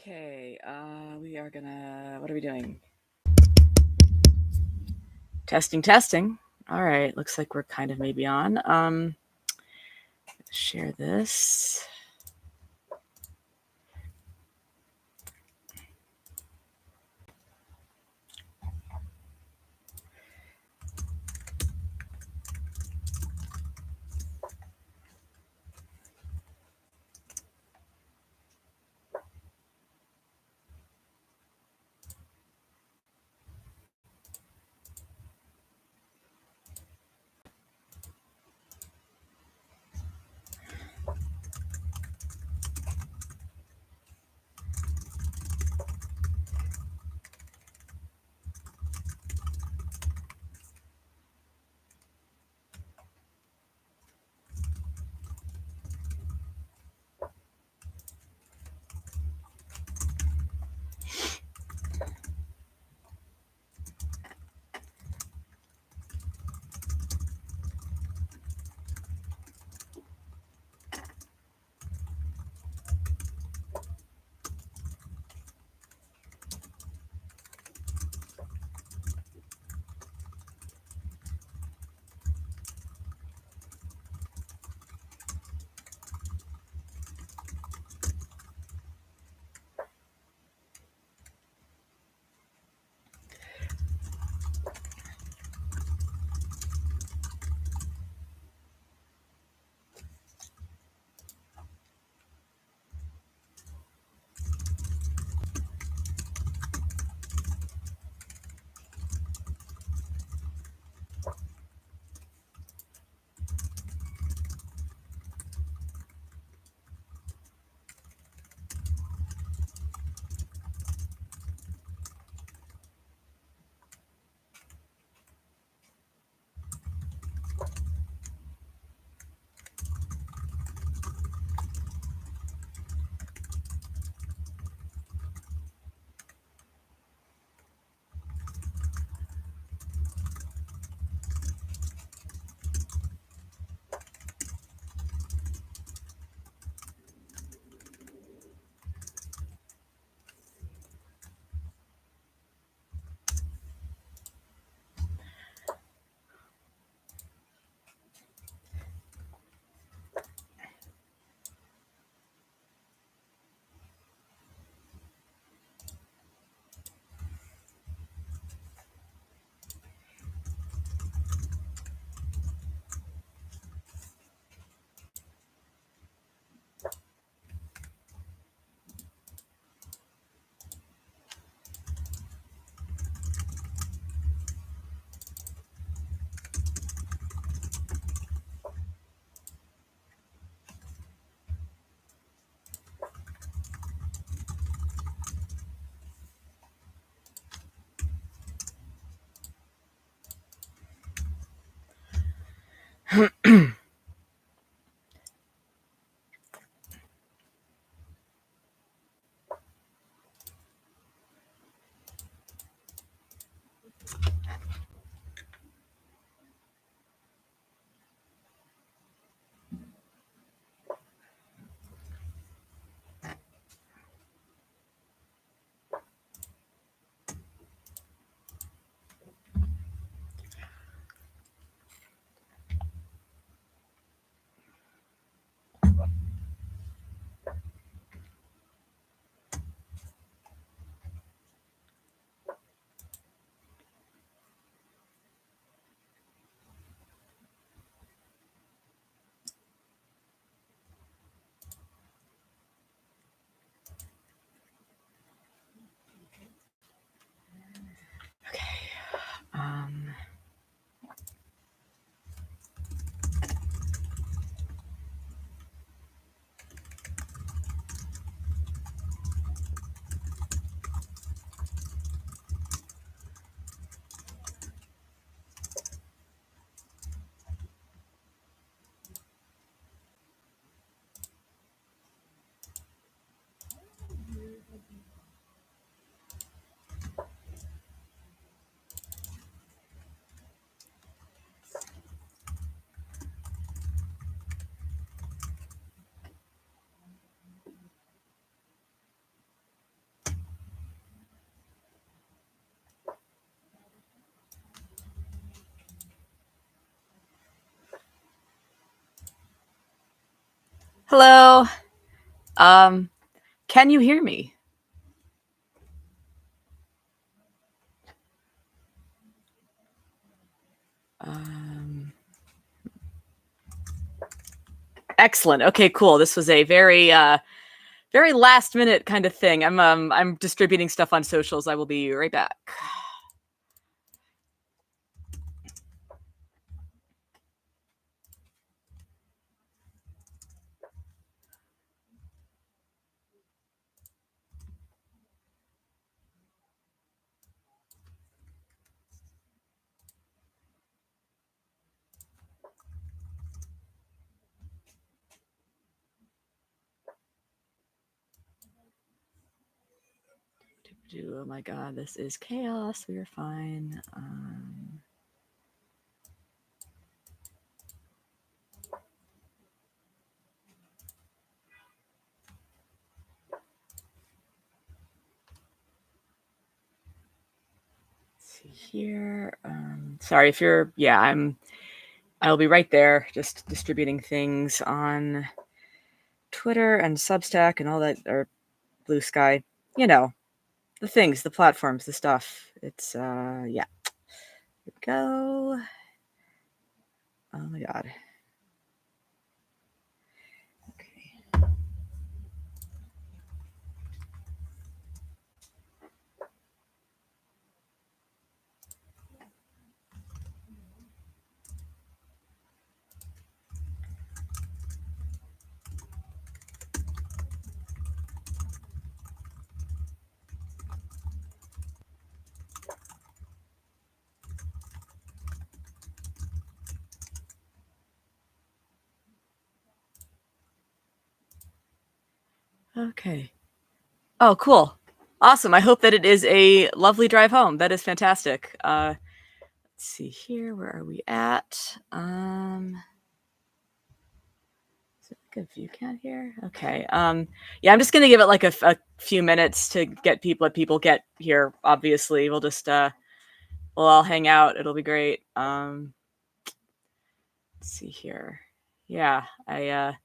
Okay, we are gonna. What are we doing? Testing. All right, looks like we're kind of maybe on. Share this. Um, Hello. Can you hear me? Excellent. Okay, cool. This was a very last minute kind of thing. I'm distributing stuff on socials. I will be right back. Oh my god, this is chaos. We are fine. Let's see here. Sorry if you're. Yeah, I'll be right there, just distributing things on Twitter and Substack and all that, or Blue Sky. You know, the things, the platforms, the stuff. It's yeah. Here we go. Oh my god. Okay. Okay. Oh, cool. Awesome. I hope that it is a lovely drive home. That is fantastic. Let's see here. Where are we at? Is it like a view count here? Okay. Yeah, I'm just gonna give it like a few minutes to let people get here. Obviously, we'll all hang out. It'll be great. Let's see here. Yeah, I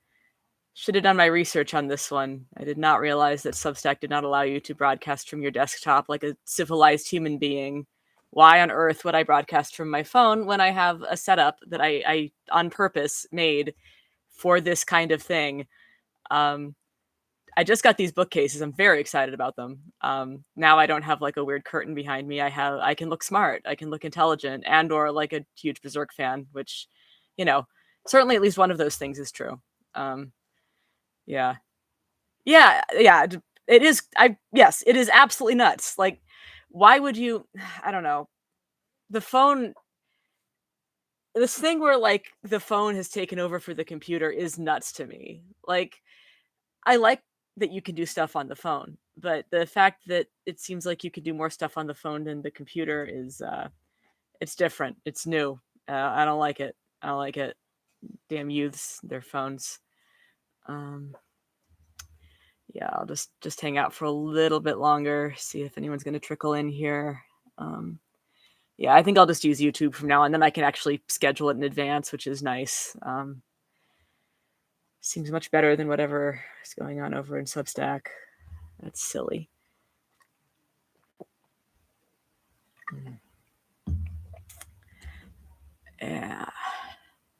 should have done my research on this one. I did not realize that Substack did not allow you to broadcast from your desktop like a civilized human being. Why on earth would I broadcast from my phone when I have a setup that I on purpose made for this kind of thing? I just got these bookcases. I'm very excited about them. Now I don't have like a weird curtain behind me. I can look smart. I can look intelligent and or like a huge Berserk fan, which, you know, certainly at least one of those things is true. Yeah. Yeah. It is. Yes, it is absolutely nuts. Like, why would you? I don't know. The phone, this thing where like the phone has taken over for the computer is nuts to me. Like, I like that you can do stuff on the phone, but the fact that it seems like you can do more stuff on the phone than the computer is, it's different. It's new. I don't like it. I don't like it. Damn youths, their phones. Um, yeah, I'll just hang out for a little bit longer, see if anyone's going to trickle in here. Yeah, I think I'll just use YouTube from now on. Then I can actually schedule it in advance, which is nice. Seems much better than whatever is going on over in Substack. That's silly. Yeah, I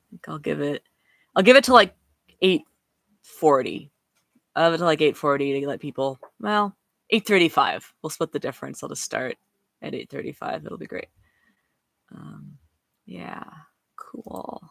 think I'll give it to like 8:40. I'll give it to like 8:40 to let people. Well, 8:35. We'll split the difference. I'll just start at 8:35. It'll be great. Yeah, cool.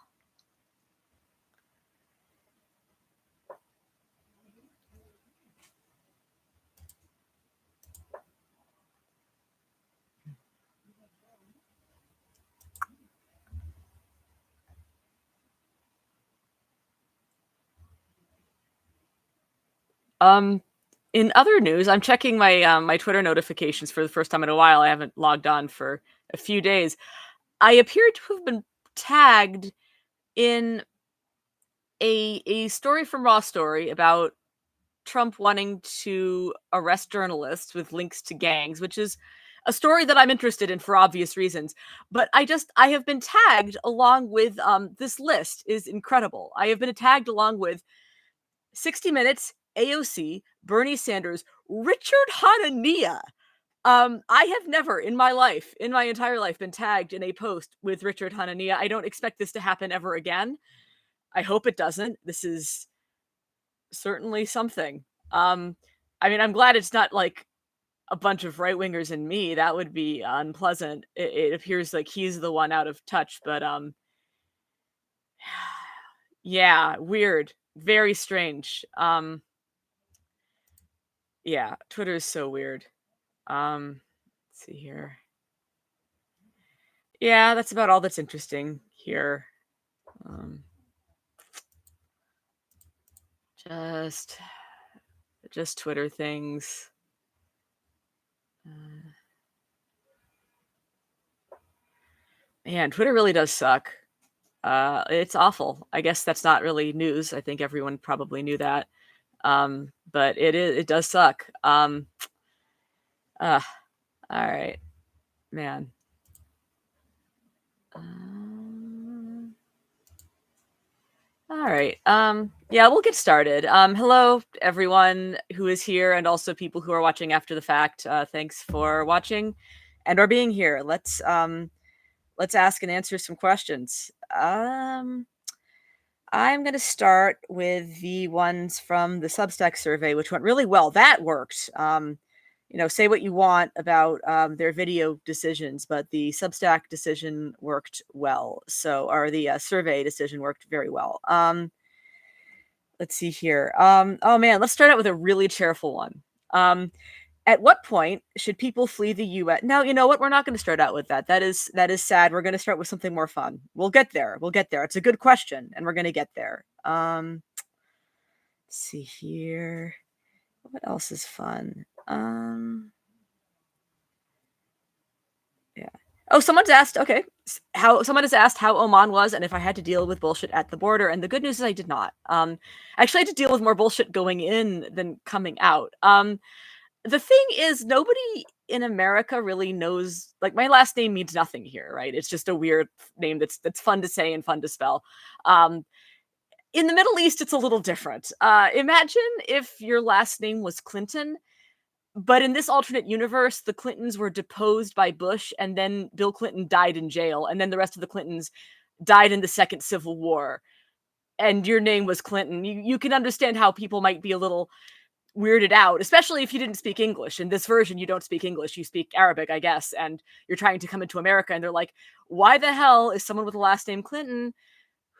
In other news, I'm checking my Twitter notifications for the first time in a while. I haven't logged on for a few days. I appear to have been tagged in a story from Raw Story about Trump wanting to arrest journalists with links to gangs, which is a story that I'm interested in for obvious reasons. But I have been tagged along with this list is incredible. I have been tagged along with 60 Minutes, AOC, Bernie Sanders, Richard Hanania. I have never in my life, in my entire life, been tagged in a post with Richard Hanania. I don't expect this to happen ever again. I hope it doesn't. This is certainly something. Um, I mean, I'm glad it's not like a bunch of right wingers and me. That would be unpleasant. It appears like he's the one out of touch, but yeah, weird, very strange. Yeah, Twitter is so weird. Let's see here. Yeah, that's about all that's interesting here. Um, just Twitter things. Man, Twitter really does suck. It's awful. I guess that's not really news. I think everyone probably knew that. But it does suck. All right, man. All right. Yeah, we'll get started. Hello everyone who is here and also people who are watching after the fact. Thanks for watching and or being here. Let's ask and answer some questions. I'm going to start with the ones from the Substack survey, which went really well. That worked. Say what you want about their video decisions, but the Substack decision worked well. Or the survey decision worked very well. Let's see here. Oh man, let's start out with a really cheerful one. At what point should people flee the U.S.? Now, you know what? We're not going to start out with that. That is sad. We're going to start with something more fun. We'll get there. It's a good question, and we're going to get there. Let's see here. What else is fun? Yeah. Oh, someone has asked how Oman was and if I had to deal with bullshit at the border. And the good news is I did not. I actually had to deal with more bullshit going in than coming out. The thing is, nobody in America really knows, like, my last name means nothing here, right? It's just a weird name that's fun to say and fun to spell. In the Middle East, it's a little different. Imagine if your last name was Clinton, but in this alternate universe, the Clintons were deposed by Bush, and then Bill Clinton died in jail, and then the rest of the Clintons died in the Second Civil War, and your name was Clinton. You can understand how people might be a little weirded out, especially if you didn't speak English. In this version, you don't speak English, you speak Arabic, I guess, and you're trying to come into America, and they're like, why the hell is someone with the last name Clinton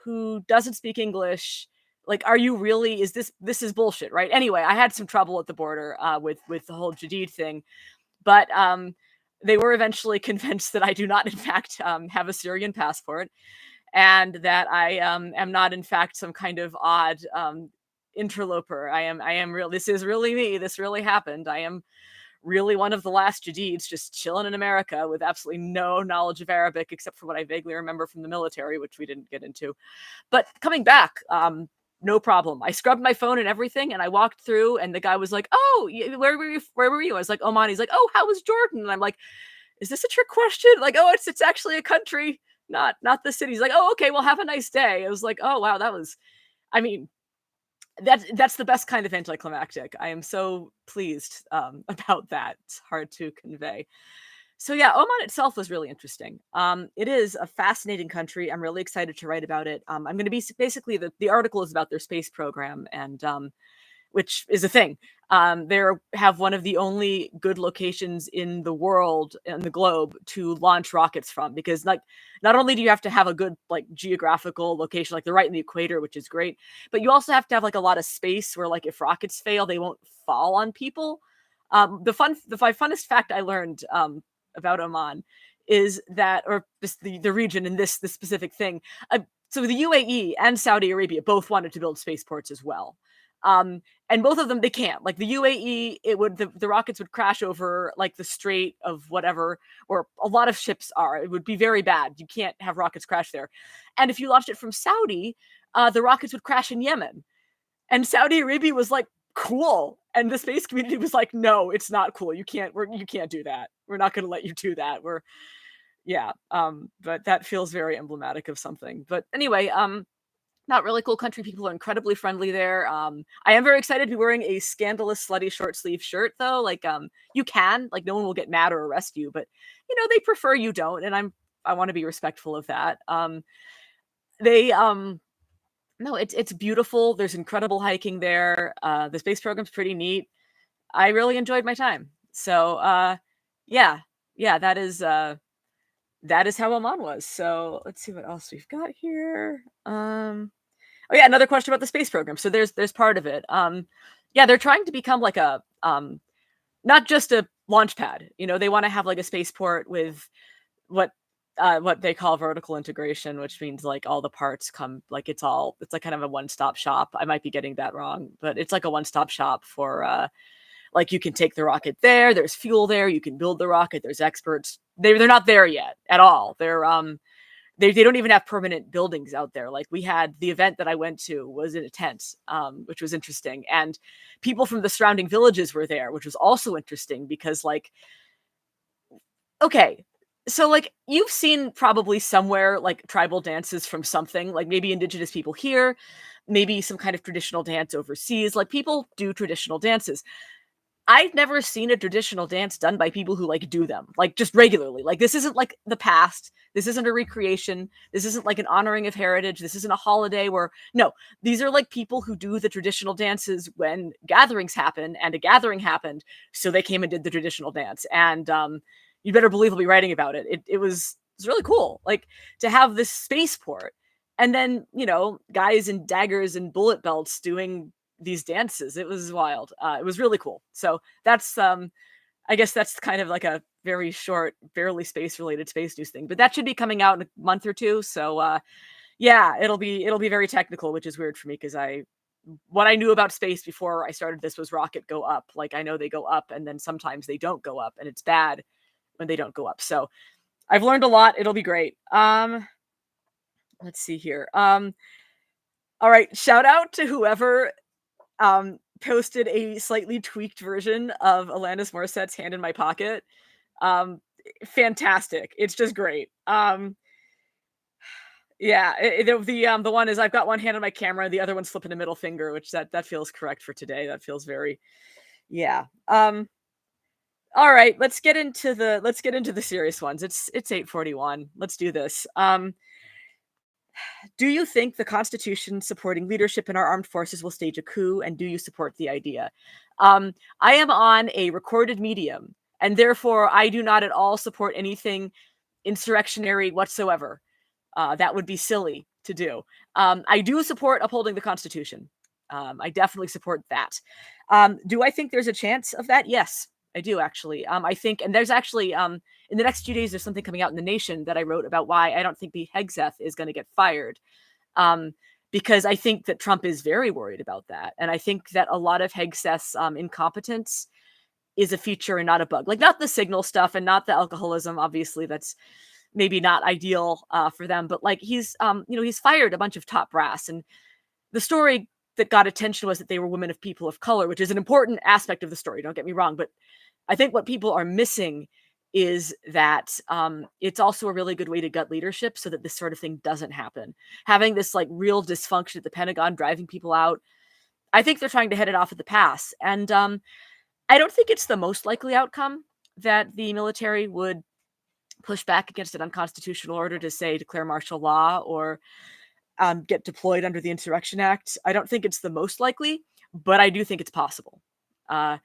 who doesn't speak English? Like, are you really, this is bullshit, right? Anyway, I had some trouble at the border with the whole Jadid thing, but they were eventually convinced that I do not, in fact, have a Syrian passport, and that I am not, in fact, some kind of odd interloper. I am real. This is really me. This really happened. I am really one of the last Jadids just chilling in America with absolutely no knowledge of Arabic except for what I vaguely remember from the military, which we didn't get into. But coming back, no problem. I scrubbed my phone and everything, and I walked through, and the guy was like, "Oh, where were you?" I was like, "Oman." He's like, "Oh, how was Jordan?" And I'm like, "Is this a trick question?" Like, "Oh, it's actually a country, not the city." He's like, "Oh, okay, well, have a nice day." I was like, "Oh, wow, that was," I mean, that's the best kind of anticlimactic. I am so pleased about that. It's hard to convey. So yeah, Oman itself was really interesting. It is a fascinating country. I'm really excited to write about it. I'm going to be basically the article is about their space program, and which is a thing. They have one of the only good locations in the world and the globe to launch rockets from, because like not only do you have to have a good like geographical location, like they're right in the equator, which is great, but you also have to have like a lot of space where like if rockets fail, they won't fall on people. The funnest fact I learned about Oman is that, or just the region in this specific thing. So the UAE and Saudi Arabia both wanted to build spaceports as well. And both of them, they can't. Like the UAE, the rockets would crash over like the Strait of whatever, where a lot of ships are. It would be very bad. You can't have rockets crash there. And if you launched it from Saudi, the rockets would crash in Yemen. And Saudi Arabia was like, cool. And the space community was like, no, it's not cool. You can't do that. We're not going to let you do that. But that feels very emblematic of something. But anyway, Not really cool country. People are incredibly friendly there. I am very excited to be wearing a scandalous, slutty short sleeve shirt, though. Like, you can, like, no one will get mad or arrest you, but they prefer you don't, and I want to be respectful of that. They No, it's beautiful. There's incredible hiking there. The space program's pretty neat. I really enjoyed my time. So, yeah, yeah, that is how Oman was. So let's see what else we've got here. Oh yeah, another question about the space program. So there's part of it. Yeah, they're trying to become like a not just a launch pad. They want to have like a spaceport with what what they call vertical integration, which means like all the parts come like it's like kind of a one-stop shop. I might be getting that wrong, but it's like a one-stop shop for like you can take the rocket there, there's fuel there, you can build the rocket, there's experts. They're not there yet at all. They don't even have permanent buildings out there. Like we had the event that I went to was in a tent, which was interesting. And people from the surrounding villages were there, which was also interesting because like, okay, so like you've seen probably somewhere like tribal dances from something, like maybe indigenous people here, maybe some kind of traditional dance overseas. Like people do traditional dances. I've never seen a traditional dance done by people who like do them, like just regularly. Like this isn't like the past. This isn't a recreation. This isn't like an honoring of heritage. This isn't a holiday where no, these are like people who do the traditional dances when gatherings happen, and a gathering happened, so they came and did the traditional dance. And you better believe I'll be writing about it. It was really cool, like to have this spaceport, and then guys in daggers and bullet belts doing these dances. It was wild. It was really cool. So that's I guess that's kind of like a very short, barely space related space news thing. But that should be coming out in a month or two. So yeah, it'll be very technical, which is weird for me because what I knew about space before I started this was rocket go up. Like I know they go up and then sometimes they don't go up, and it's bad when they don't go up. So I've learned a lot. It'll be great. Let's see here. All right, shout out to whoever posted a slightly tweaked version of Alanis Morissette's "Hand in My Pocket." Um, Fantastic! It's just great. Yeah, the one is I've got one hand on my camera, the other one's flipping a middle finger, which that feels correct for today. That feels very, yeah. All right, let's get into the serious ones. It's 8:41. Let's do this. Do you think the Constitution supporting leadership in our armed forces will stage a coup, and do you support the idea? I am on a recorded medium, and therefore I do not at all support anything insurrectionary whatsoever. That would be silly to do. I do support upholding the Constitution. I definitely support that. Do I think there's a chance of that? Yes, I do actually. I think, and there's actually in the next few days, there's something coming out in the Nation that I wrote about why I don't think the Hegseth is going to get fired. Um, because I think that Trump is very worried about that, and I think that a lot of Hegseth's incompetence is a feature and not a bug. Like not the signal stuff and not the alcoholism. Obviously, that's maybe not ideal for them, but like he's fired a bunch of top brass, and the story that got attention was that they were women of people of color, which is an important aspect of the story. Don't get me wrong, but I think what people are missing is that it's also a really good way to gut leadership so that this sort of thing doesn't happen. Having this like real dysfunction at the Pentagon driving people out, I think they're trying to head it off at the pass. And I don't think it's the most likely outcome that the military would push back against an unconstitutional order to say declare martial law or get deployed under the Insurrection Act. I don't think it's the most likely, but I do think it's possible. I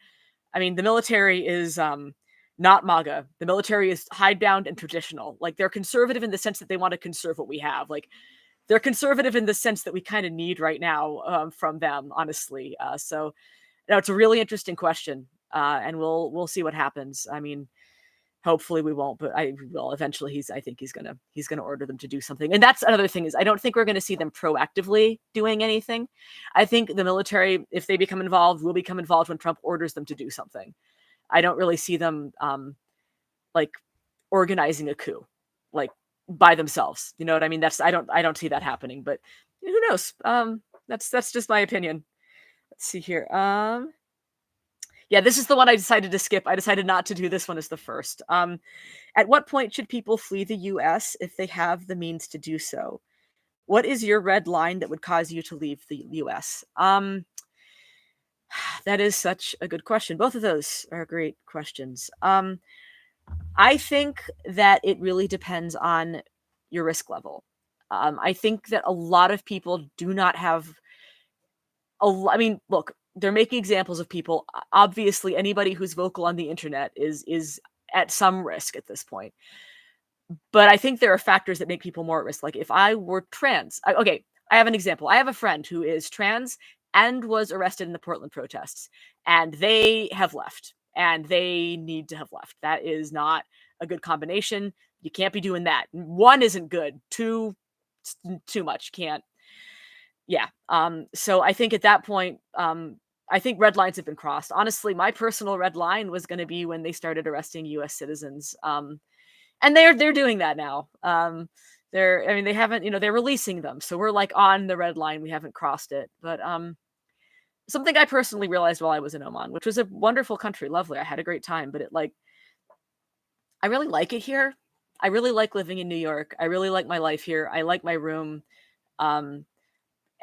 mean, the military is not MAGA. The military is hidebound and traditional. Like they're conservative in the sense that they want to conserve what we have. Like they're conservative in the sense that we kind of need right now from them, honestly. So, it's a really interesting question, and we'll see what happens. I mean, hopefully we won't, but I will eventually. I think he's gonna order them to do something. And that's another thing is I don't think we're gonna see them proactively doing anything. I think the military, if they become involved, will become involved when Trump orders them to do something. I don't really see them like organizing a coup like by themselves. You know what I mean? I don't see that happening, but who knows? That's just my opinion. Let's see here. Yeah, this is the one I decided to skip. I decided not to do this one as the first. At what point should people flee the US if they have the means to do so? What is your red line that would cause you to leave the US? That is such a good question. Both of those are great questions. I think that it really depends on your risk level. I think that a lot of people do not have I mean, look, they're making examples of people. Obviously, anybody who's vocal on the internet is at some risk at this point. But I think there are factors that make people more at risk. Like if I were trans, okay, I have an example. I have a friend who is trans and was arrested in the Portland protests, and they have left, and they need to have left. That is not a good combination. You can't be doing that. One isn't good. Two, too much. Can't. Yeah. So I think at that point, I think red lines have been crossed. Honestly, my personal red line was going to be when they started arresting U.S. citizens. And they're doing that now. I mean, they haven't, they're releasing them, so we're like on the red line. We haven't crossed it, but something I personally realized while I was in Oman, which was a wonderful country, lovely. I had a great time, but I really like it here. I really like living in New York. I really like my life here. I like my room, and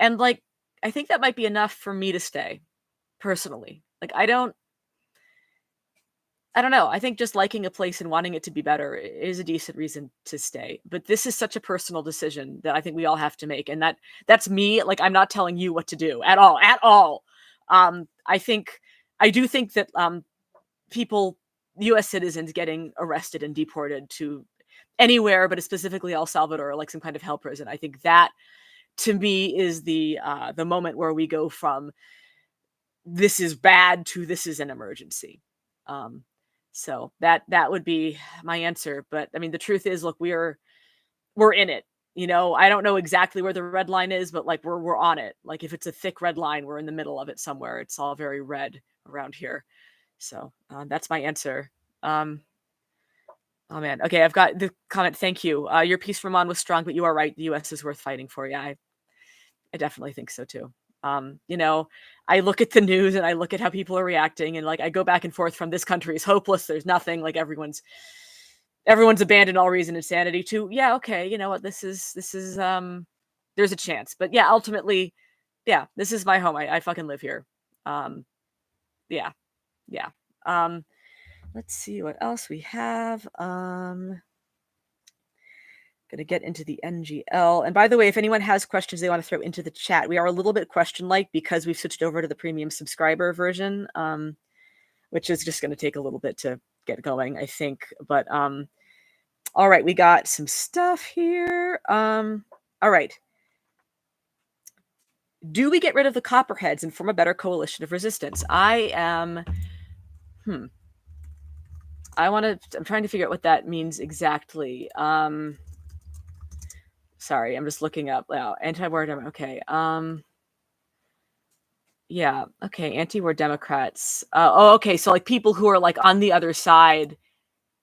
I think that might be enough for me to stay personally. I don't know. I think just liking a place and wanting it to be better is a decent reason to stay. But this is such a personal decision that I think we all have to make. And that's me. Like, I'm not telling you what to do at all, at all. I do think that people, US citizens getting arrested and deported to anywhere, but specifically El Salvador, like some kind of hell prison, I think that to me is the moment where we go from this is bad to this is an emergency. So that would be my answer. But I mean, the truth is, look, we're in it. I don't know exactly where the red line is, but we're on it. Like if it's a thick red line, we're in the middle of it somewhere. It's all very red around here. So that's my answer. Oh man. Okay, I've got the comment. Thank you. Your piece, Ramon, was strong, but you are right. The U.S. is worth fighting for. Yeah, I definitely think so too. I look at the news and I look at how people are reacting, and I go back and forth from this country is hopeless. There's nothing. Like everyone's abandoned all reason and sanity to, yeah, okay, you know what? This is there's a chance. But yeah, ultimately, yeah, this is my home. I fucking live here. Yeah. Yeah. Let's see what else we have. Going to get into the NGL. And by the way, if anyone has questions they want to throw into the chat, we are a little bit question-like because we've switched over to the premium subscriber version, which is just going to take a little bit to get going, I think. But all right, we got some stuff here. All right. Do we get rid of the Copperheads and form a better coalition of resistance? I'm trying to figure out what that means exactly. Sorry, I'm just looking up. Anti-war Democrats. Okay. Yeah. Okay. Anti-war Democrats. Okay. So people who are on the other side.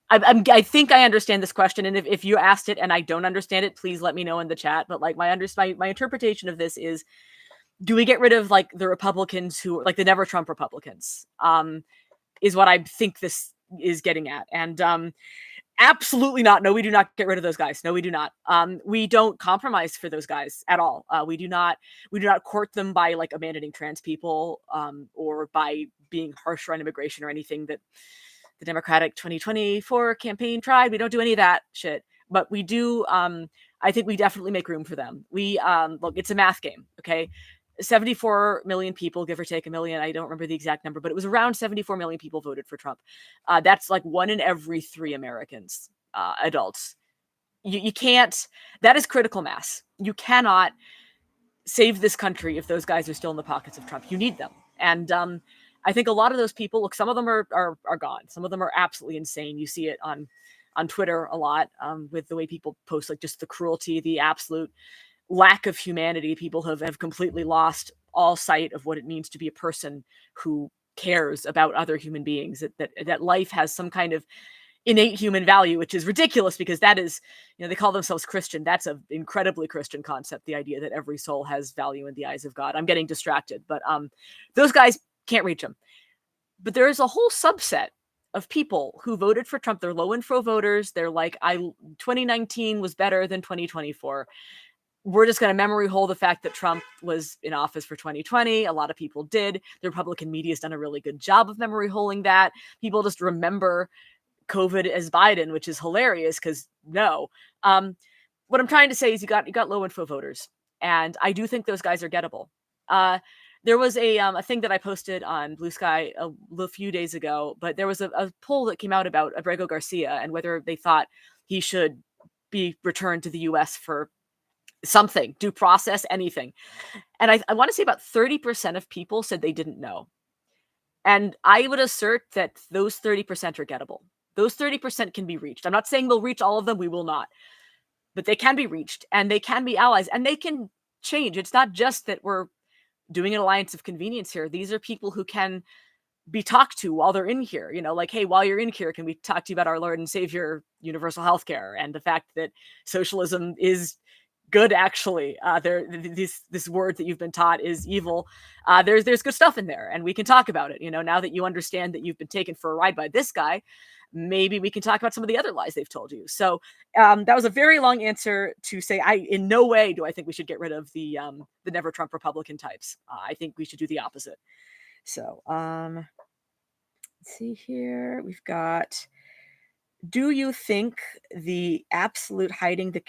I think I understand this question, and if you asked it and I don't understand it, please let me know in the chat. But my interpretation of this is: do we get rid of the Republicans who the Never Trump Republicans? Is what I think this is getting at, and absolutely not. No, we do not get rid of those guys. No, we do not. We don't compromise for those guys at all. We do not court them by abandoning trans people, or by being harsher on immigration or anything that the Democratic 2024 campaign tried. We don't do any of that shit. But we do. I think we definitely make room for them. We look. It's a math game. Okay. 74 million people, give or take a million. I don't remember the exact number, but it was around 74 million people voted for Trump. That's 1 in every 3 Americans, adults. You can't, that is critical mass. You cannot save this country if those guys are still in the pockets of Trump. You need them. And I think a lot of those people, look, some of them are gone. Some of them are absolutely insane. You see it on Twitter a lot, with the way people post just the cruelty, the absolute lack of humanity. People have completely lost all sight of what it means to be a person who cares about other human beings, that life has some kind of innate human value, which is ridiculous because that is, they call themselves Christian. That's an incredibly Christian concept, the idea that every soul has value in the eyes of God. I'm getting distracted, but those guys can't reach them. But there is a whole subset of people who voted for Trump. They're low info voters. They're 2019 was better than 2024. we're just going to memory hole the fact that Trump was in office for 2020. A lot of people did. The Republican media has done a really good job of memory holing that. People just remember COVID as Biden, which is hilarious because no. What I'm trying to say is you got low info voters, and I do think those guys are gettable. There was a thing that I posted on Blue Sky a few days ago, but there was a poll that came out about Abrego Garcia and whether they thought he should be returned to the U.S. for something, due process, anything. And I want to say about 30% of people said they didn't know. And I would assert that those 30% are gettable. Those 30% can be reached. I'm not saying we'll reach all of them. We will not. But they can be reached, and they can be allies, and they can change. It's not just that we're doing an alliance of convenience here. These are people who can be talked to while they're in here. Like, hey, while you're in here, can we talk to you about our Lord and Savior, universal healthcare, and the fact that socialism is good, actually. This word that you've been taught is evil. There's good stuff in there, and we can talk about it. Now that you understand that you've been taken for a ride by this guy, maybe we can talk about some of the other lies they've told you. So that was a very long answer to say, in no way do I think we should get rid of the never Trump Republican types. I think we should do the opposite. So let's see here. We've got, do you think the absolute hiding the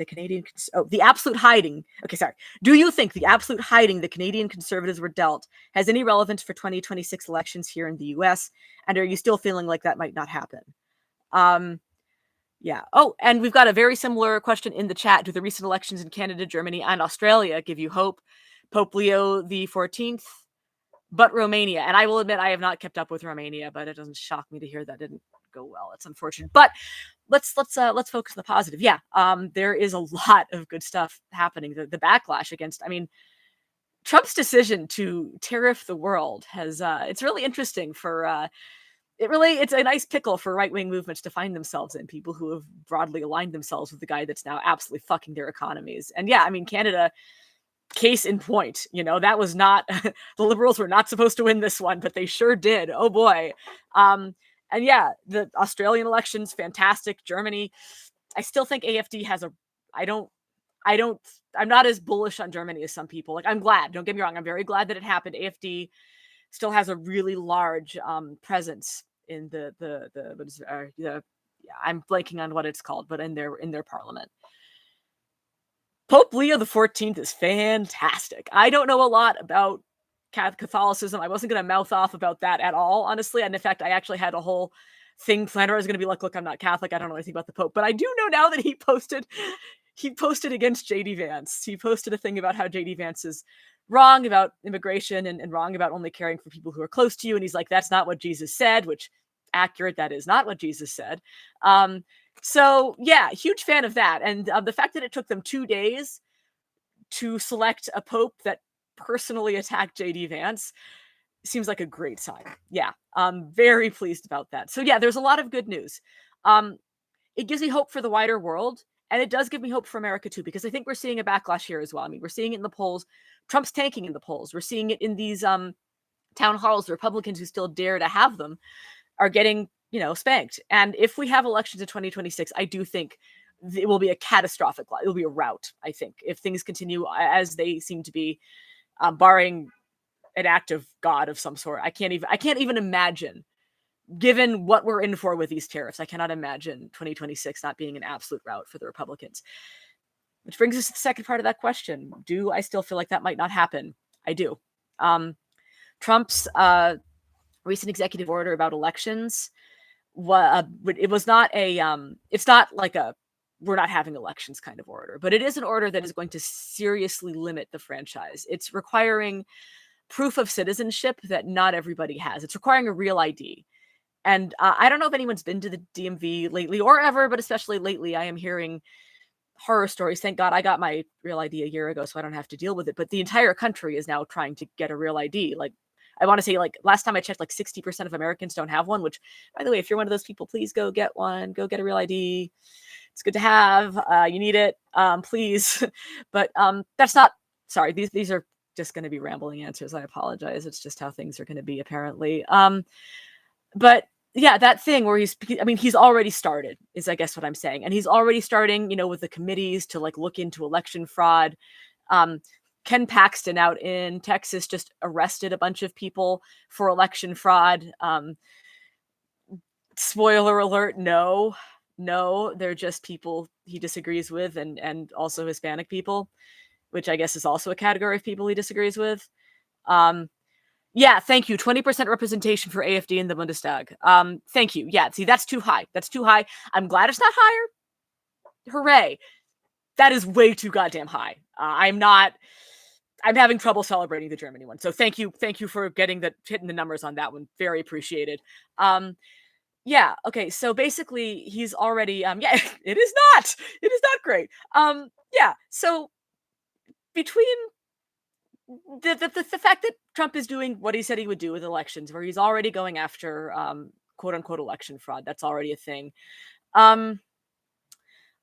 Canadian the absolute hiding? Okay, sorry. Do you think the absolute hiding the Canadian Conservatives were dealt has any relevance for 2026 elections here in the U.S.? And are you still feeling like that might not happen? Yeah. Oh, and we've got a very similar question in the chat. Do the recent elections in Canada, Germany, and Australia give you hope? Pope Leo the 14th, but Romania. And I will admit I have not kept up with Romania, but it doesn't shock me to hear that didn't go well. It's unfortunate, but let's focus on the positive. Yeah, there is a lot of good stuff happening. The backlash against, Trump's decision to tariff the world has it's really interesting for it's a nice pickle for right-wing movements to find themselves in, people who have broadly aligned themselves with the guy that's now absolutely fucking their economies. And yeah, Canada, case in point, that was not the Liberals were not supposed to win this one, but they sure did. Oh boy. And yeah, the Australian elections, fantastic. Germany, I still think AFD has I'm not as bullish on Germany as some people. Like, I'm glad, don't get me wrong, I'm very glad that it happened. AFD still has a really large presence in I'm blanking on what it's called, but in their parliament. Pope Leo the 14th is fantastic. I don't know a lot about Catholicism. I wasn't going to mouth off about that at all, honestly. And in fact, I actually had a whole thing planned where I was going to be like, look, I'm not Catholic. I don't know anything about the Pope. But I do know now that he posted against JD Vance. He posted a thing about how JD Vance is wrong about immigration and wrong about only caring for people who are close to you. And he's like, that's not what Jesus said, which accurate. That is not what Jesus said. So yeah, huge fan of that. And the fact that it took them 2 days to select a pope that personally attacked JD Vance seems like a great sign. Yeah, I'm very pleased about that. So yeah, there's a lot of good news. It gives me hope for the wider world, and it does give me hope for America too, because I think we're seeing a backlash here as well. We're seeing it in the polls. Trump's tanking in the polls. We're seeing it in these town halls. The Republicans who still dare to have them are getting, spanked. And if we have elections in 2026, I do think it will be a catastrophic. It will be a rout, I think, if things continue as they seem to be, barring an act of God of some sort. I can't even imagine, given what we're in for with these tariffs, I cannot imagine 2026 not being an absolute rout for the Republicans. Which brings us to the second part of that question. Do I still feel like that might not happen? I do. Trump's recent executive order about elections, it was not it's not like a we're not having elections kind of order, but it is an order that is going to seriously limit the franchise. It's requiring proof of citizenship that not everybody has. It's requiring a real ID. And I don't know if anyone's been to the DMV lately or ever, but especially lately, I am hearing horror stories. Thank God I got my real ID a year ago, so I don't have to deal with it. But the entire country is now trying to get a real ID. Like, I want to say, like, last time I checked, like 60% of Americans don't have one, which, by the way, if you're one of those people, please go get one. Go get a real ID. It's good to have. You need it, please. But that's not, sorry, these are just going to be rambling answers. I apologize. It's just how things are going to be, apparently. But yeah, that thing where he's already started, is I guess what I'm saying. And he's already starting, with the committees to like look into election fraud. Um, Ken Paxton out in Texas just arrested a bunch of people for election fraud. Spoiler alert, no, they're just people he disagrees with, and also Hispanic people, which I guess is also a category of people he disagrees with. Yeah, thank you. 20% representation for AfD in the Bundestag. Thank you. Yeah, see, that's too high. That's too high. I'm glad it's not higher. Hooray. That is way too goddamn high. I'm having trouble celebrating the Germany one. So thank you for hitting the numbers on that one. Very appreciated. Yeah, okay. So basically he's already yeah, it is not great. Yeah, so between the fact that Trump is doing what he said he would do with elections, where he's already going after quote unquote election fraud, that's already a thing. Um,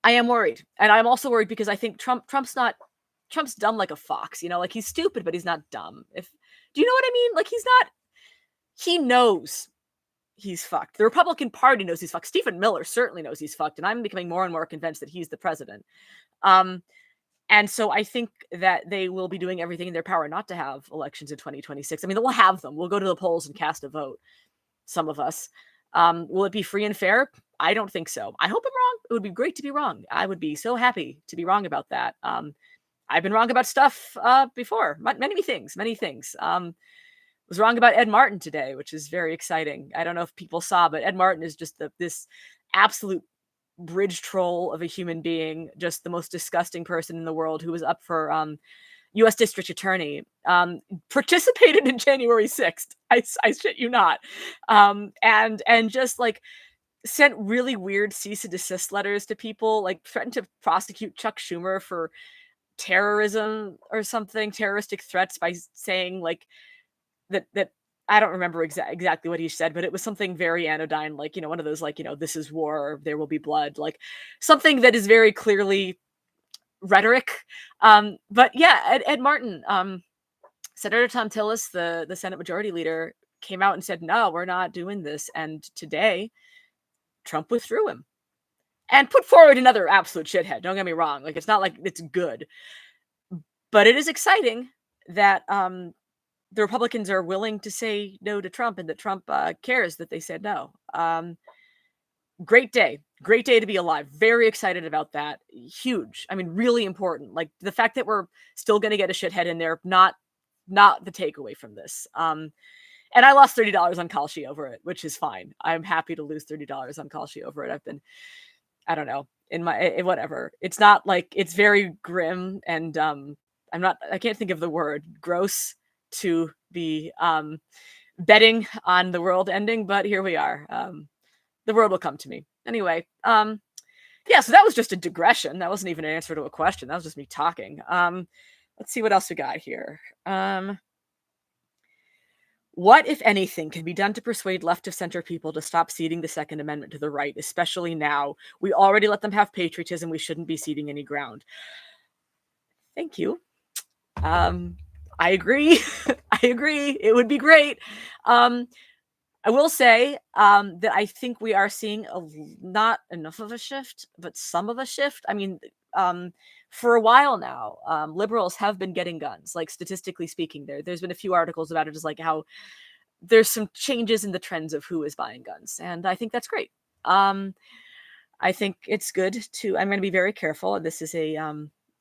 I am worried, and I'm also worried because I think Trump's dumb like a fox. Like he's stupid, but he's not dumb. Do you know what I mean? Like he's not. He knows he's fucked. The Republican Party knows he's fucked. Stephen Miller certainly knows he's fucked, and I'm becoming more and more convinced that he's the president. And so I think that they will be doing everything in their power not to have elections in 2026. I mean, we'll have them. We'll go to the polls and cast a vote, some of us. Will it be free and fair? I don't think so. I hope I'm wrong. It would be great to be wrong. I would be so happy to be wrong about that. I've been wrong about stuff before. Many things. Was wrong about Ed Martin today, which is very exciting. I don't know if people saw, but Ed Martin is just this absolute bridge troll of a human being, just the most disgusting person in the world, who was up for U.S. District Attorney, participated in January 6th. I shit you not. And just like sent really weird cease and desist letters to people, like threatened to prosecute Chuck Schumer for terrorism or something, terroristic threats, by saying like that I don't remember exactly what he said, but it was something very anodyne, like, one of those, like, this is war, there will be blood, like something that is very clearly rhetoric. But yeah, Ed Martin, Senator Tom Tillis, the Senate Majority Leader, came out and said, no, we're not doing this. And today, Trump withdrew him and put forward another absolute shithead. Don't get me wrong. Like, it's not like it's good, but it is exciting that the Republicans are willing to say no to Trump, and that Trump cares that they said no. Great day to be alive. Very excited about that. Huge. I mean, really important. Like the fact that we're still going to get a shithead in there, not the takeaway from this. And I lost $30 on Kalshi over it, which is fine. I'm happy to lose $30 on Kalshi over it. I don't know, whatever. It's not like, it's very grim, and I can't think of the word, gross, to be betting on the world ending, but here we are. The world will come to me. Anyway, yeah, so that was just a digression. That wasn't even an answer to a question. That was just me talking. Let's see what else we got here. What, if anything, can be done to persuade left of center people to stop ceding the Second Amendment to the right, especially now? We already let them have patriotism. We shouldn't be ceding any ground. Thank you. I agree. I agree. It would be great. I will say that I think we are seeing not enough of a shift, but some of a shift. I mean, for a while now, liberals have been getting guns. Like, statistically speaking, there's been a few articles about it, just like how there's some changes in the trends of who is buying guns, and I think that's great. I think it's good to. I'm going to be very careful. This is a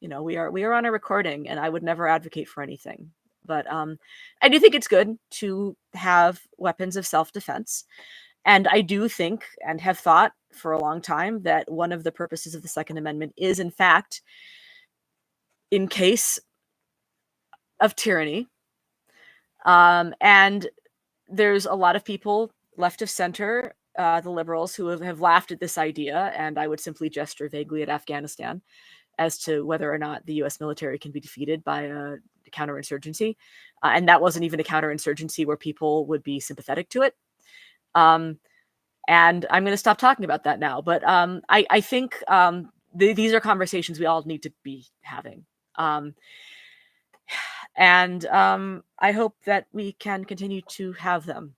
we are on a recording, and I would never advocate for anything. But I do think it's good to have weapons of self-defense. And I do think, and have thought for a long time, that one of the purposes of the Second Amendment is, in fact, in case of tyranny. And there's a lot of people, left of center, the liberals, who have laughed at this idea, and I would simply gesture vaguely at Afghanistan as to whether or not the U.S. military can be defeated by a counterinsurgency. And that wasn't even a counterinsurgency where people would be sympathetic to it. And I'm going to stop talking about that now. But I think these are conversations we all need to be having. And I hope that we can continue to have them.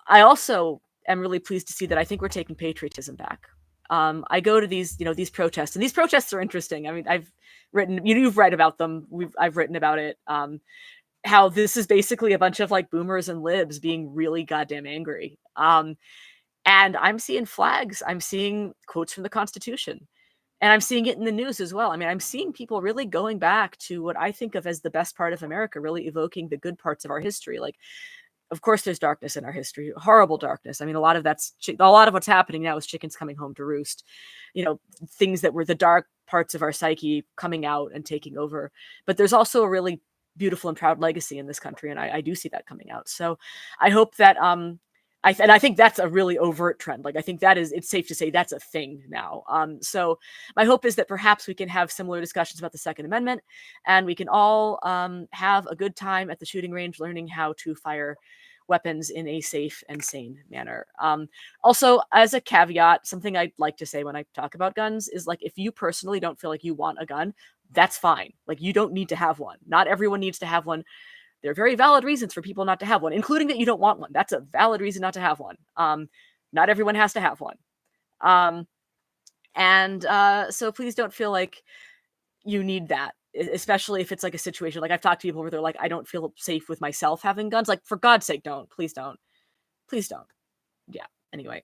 I also am really pleased to see that I think we're taking patriotism back. I go to these, these protests, and these protests are interesting. I mean, I've written, you've read about them. I've written about it. How this is basically a bunch of like boomers and libs being really goddamn angry. And I'm seeing flags. I'm seeing quotes from the Constitution. And I'm seeing it in the news as well. I mean, I'm seeing people really going back to what I think of as the best part of America, really evoking the good parts of our history. Like, of course, there's darkness in our history, horrible darkness. I mean, a lot of what's happening now is chickens coming home to roost. Things that were the dark parts of our psyche coming out and taking over. But there's also a really beautiful and proud legacy in this country, and I do see that coming out. So I hope that I think that's a really overt trend. Like, I think it's safe to say that's a thing now. So my hope is that perhaps we can have similar discussions about the Second Amendment, and we can all have a good time at the shooting range learning how to fire weapons in a safe and sane manner. Also, as a caveat, something I'd like to say when I talk about guns is, like, if you personally don't feel like you want a gun, that's fine. Like, you don't need to have one. Not everyone needs to have one. There are very valid reasons for people not to have one, including that you don't want one. That's a valid reason not to have one. Not everyone has to have one. So please don't feel like you need that, especially if it's like a situation. Like, I've talked to people where they're like, I don't feel safe with myself having guns. Like, for God's sake, don't. Please don't. Please don't. Yeah. Anyway,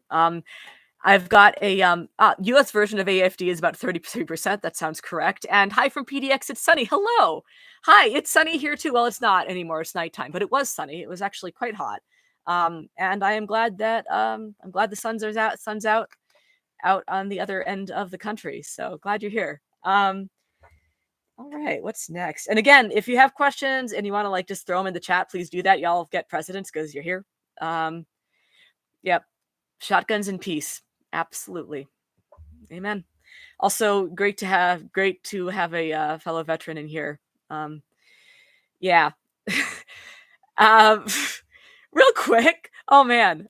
I've got a US version of AFD is about 33%. That sounds correct. And hi from PDX, it's sunny. Hello. Hi, it's sunny here too. Well, it's not anymore. It's nighttime, but it was sunny. It was actually quite hot. And I am glad that the sun's out on the other end of the country. So glad you're here. All right, what's next? And again, if you have questions and you want to like just throw them in the chat, please do that. Y'all get precedence because you're here. Yep. Shotguns in peace. Absolutely. Amen. Also, great to have a fellow veteran in here. Yeah. Real quick. Oh man.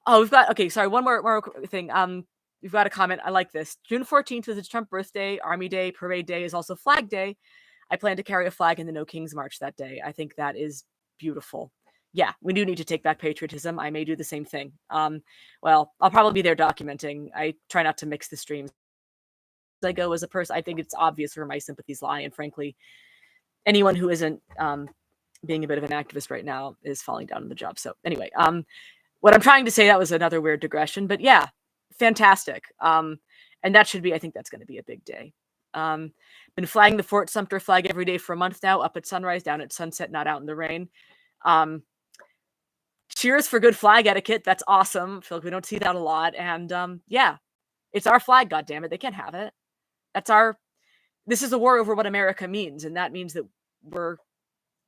We've got, okay, sorry, one more thing. We've got a comment. I like this. June 14th is the Trump birthday, Army Day, Parade Day is also Flag Day. I plan to carry a flag in the No Kings March that day. I think that is beautiful. Yeah, we do need to take back patriotism. I may do the same thing. Well, I'll probably be there documenting. I try not to mix the streams as I go as a person. I think it's obvious where my sympathies lie. And frankly, anyone who isn't being a bit of an activist right now is falling down on the job. So anyway, what I'm trying to say, that was another weird digression, but yeah, fantastic. And that should be, I think that's going to be a big day. Been flying the Fort Sumter flag every day for a month now, up at sunrise, down at sunset, not out in the rain. Cheers for good flag etiquette. That's awesome. I feel like we don't see that a lot. And yeah, it's our flag, goddammit. They can't have it. This is a war over what America means. And that means that we're,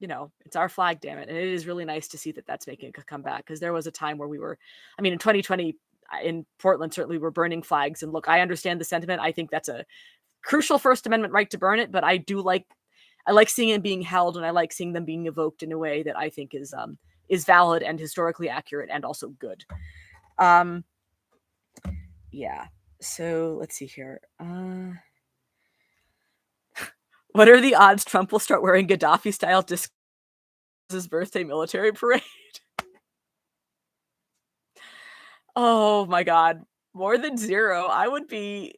it's our flag, damn it. And it is really nice to see that that's making a comeback, because there was a time where in 2020 in Portland, certainly we're burning flags. And look, I understand the sentiment. I think that's a crucial First Amendment right to burn it, but I like seeing it being held, and I like seeing them being evoked in a way that I think is valid and historically accurate and also good. Yeah. So let's see here. What are the odds Trump will start wearing Gaddafi-style disc his birthday military parade? Oh my God. More than zero. I would be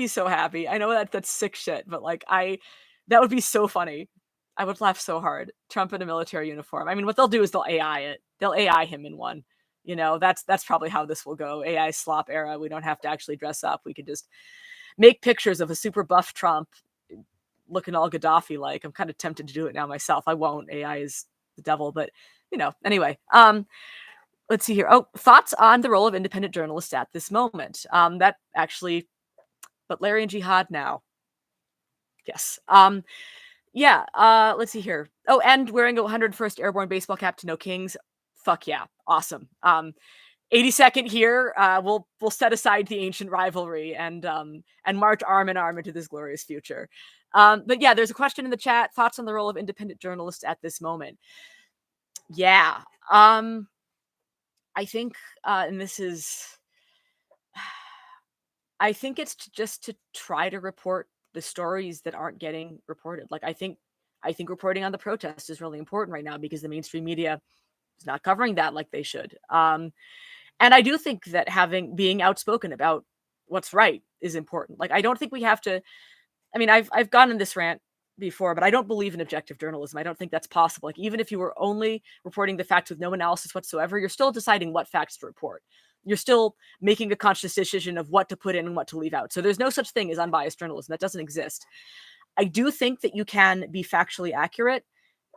so happy. I know that's sick shit, but like that would be so funny. I would laugh so hard. Trump in a military uniform. I mean, what they'll do is they'll AI it. They'll AI him in one. That's probably how this will go. AI slop era. We don't have to actually dress up. We could just make pictures of a super buff Trump looking all Gaddafi-like. I'm kind of tempted to do it now myself. I won't. AI is the devil, but anyway. Let's see here. Oh, thoughts on the role of independent journalists at this moment. But Larry and Jihad now. Yes. Yeah. Let's see here. Oh, and wearing a 101st Airborne baseball cap to No Kings. Fuck yeah. Awesome. 82nd here. We'll set aside the ancient rivalry and march arm in arm into this glorious future. But yeah, there's a question in the chat. Thoughts on the role of independent journalists at this moment? Yeah. I think, and this is, I think it's just to try to report the stories that aren't getting reported. Like, I think reporting on the protest is really important right now, because the mainstream media is not covering that like they should. And I do think that being outspoken about what's right is important. Like, I don't think we have to. I mean, I've gone in this rant before, but I don't believe in objective journalism. I don't think that's possible. Like, even if you were only reporting the facts with no analysis whatsoever, you're still deciding what facts to report. You're still making a conscious decision of what to put in and what to leave out. So there's no such thing as unbiased journalism. That doesn't exist. I do think that you can be factually accurate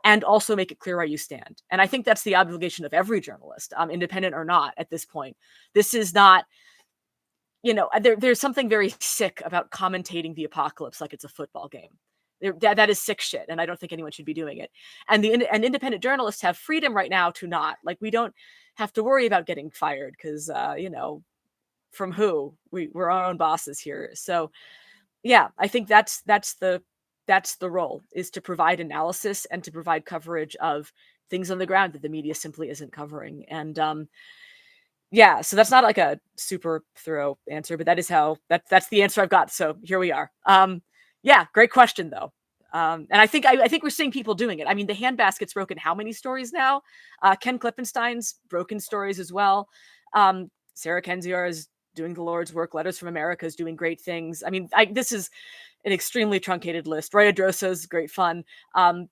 and also make it clear where you stand. And I think that's the obligation of every journalist, independent or not, at this point. This is not, there's something very sick about commentating the apocalypse like it's a football game. That is sick shit, and I don't think anyone should be doing it. And independent journalists have freedom right now to not. Like, we don't have to worry about getting fired because, from who? We're our own bosses here. So, yeah, I think that's the role, is to provide analysis and to provide coverage of things on the ground that the media simply isn't covering. And yeah, so that's not like a super thorough answer, but that is that's the answer I've got. So here we are. Yeah, great question though. And I think we're seeing people doing it. I mean, the Handbasket's broken how many stories now? Ken Klippenstein's broken stories as well. Sarah Kendzior is doing the Lord's work. Letters from America is doing great things. I mean, this is an extremely truncated list. Roya Droso's great fun.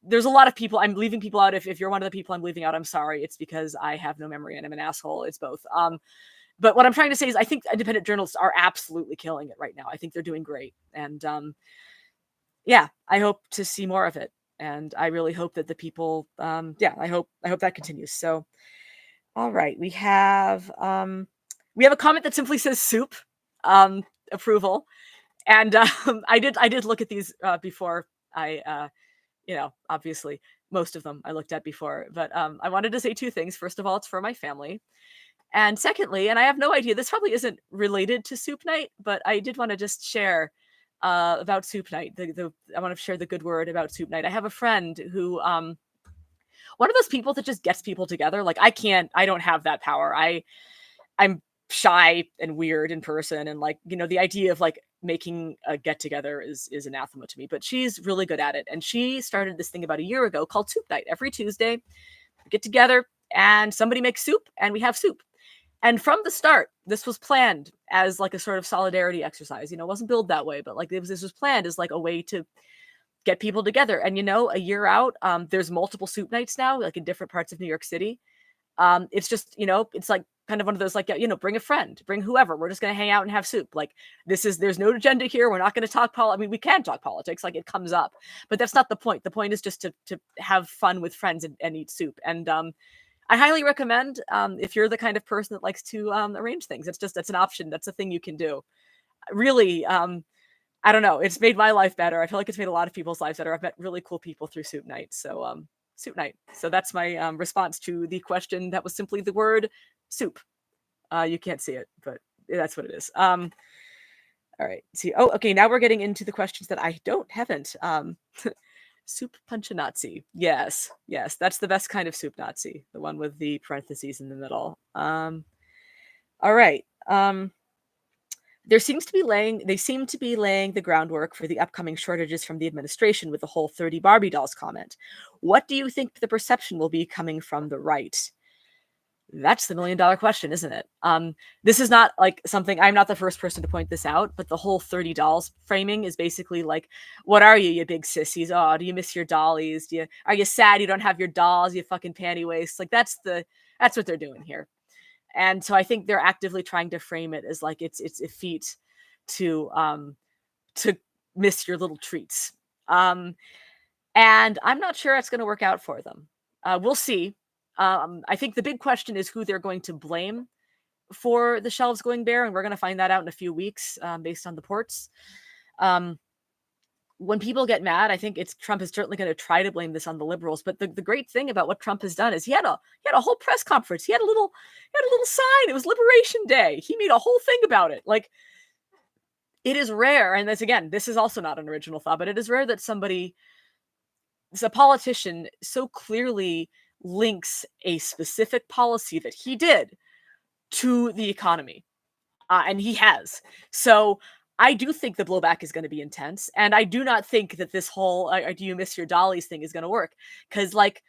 There's a lot of people. I'm leaving people out. If you're one of the people I'm leaving out, I'm sorry. It's because I have no memory and I'm an asshole. It's both. But what I'm trying to say is I think independent journalists are absolutely killing it right now. I think they're doing great. And yeah, I hope to see more of it. And I really hope that the people, I hope that continues. So, all right, we have a comment that simply says soup, approval. And I did look at these before. Obviously most of them I looked at before, but I wanted to say two things. First of all, it's for my family. And secondly, and I have no idea, this probably isn't related to Soup Night, but I did want to just share about Soup Night. I want to share the good word about Soup Night. I have a friend who, one of those people that just gets people together. Like, I don't have that power. I'm shy and weird in person. And like, the idea of like making a get together is anathema to me, but she's really good at it. And she started this thing about a year ago called Soup Night. Every Tuesday, we get together and somebody makes soup and we have soup. And from the start, this was planned as like a sort of solidarity exercise. It wasn't billed that way, but like this was planned as like a way to get people together. And a year out, there's multiple soup nights now, like in different parts of New York City. It's just, it's like kind of one of those, like, bring a friend, bring whoever. We're just going to hang out and have soup. Like, there's no agenda here. We're not going to talk politics. I mean, we can talk politics, like it comes up, but that's not the point. The point is just to have fun with friends and eat soup. And I highly recommend, if you're the kind of person that likes to arrange things, that's an option. That's a thing you can do. Really, I don't know. It's made my life better. I feel like it's made a lot of people's lives better. I've met really cool people through Soup Night. So, Soup Night. So that's my response to the question. That was simply the word soup. You can't see it, but that's what it is. All right. See. Oh, okay. Now we're getting into the questions that I haven't. Soup punch a Nazi. Yes. That's the best kind of soup Nazi. The one with the parentheses in the middle. All right. They seem to be laying the groundwork for the upcoming shortages from the administration with the whole 30 Barbie dolls comment. What do you think the perception will be coming from the right? That's the $1 million question, isn't it? This is not like something, I'm not the first person to point this out, but the whole 30 dolls framing is basically like, what are you big sissies? Oh, do you miss your dollies? Are you sad you don't have your dolls, you fucking panty waste? Like, that's what they're doing here. And so I think they're actively trying to frame it as like it's a feat to miss your little treats. And I'm not sure it's going to work out for them. We'll see. I think the big question is who they're going to blame for the shelves going bare, and we're going to find that out in a few weeks based on the ports. When people get mad, I think Trump is certainly going to try to blame this on the liberals. But the great thing about what Trump has done is he had a whole press conference. He had a little sign. It was Liberation Day. He made a whole thing about it. Like, it is rare, and this is also not an original thought, but it is rare that a politician so clearly links a specific policy that he did to the economy. And he has. So I do think the blowback is going to be intense. And I do not think that this whole do you miss your dollies thing is going to work. Because like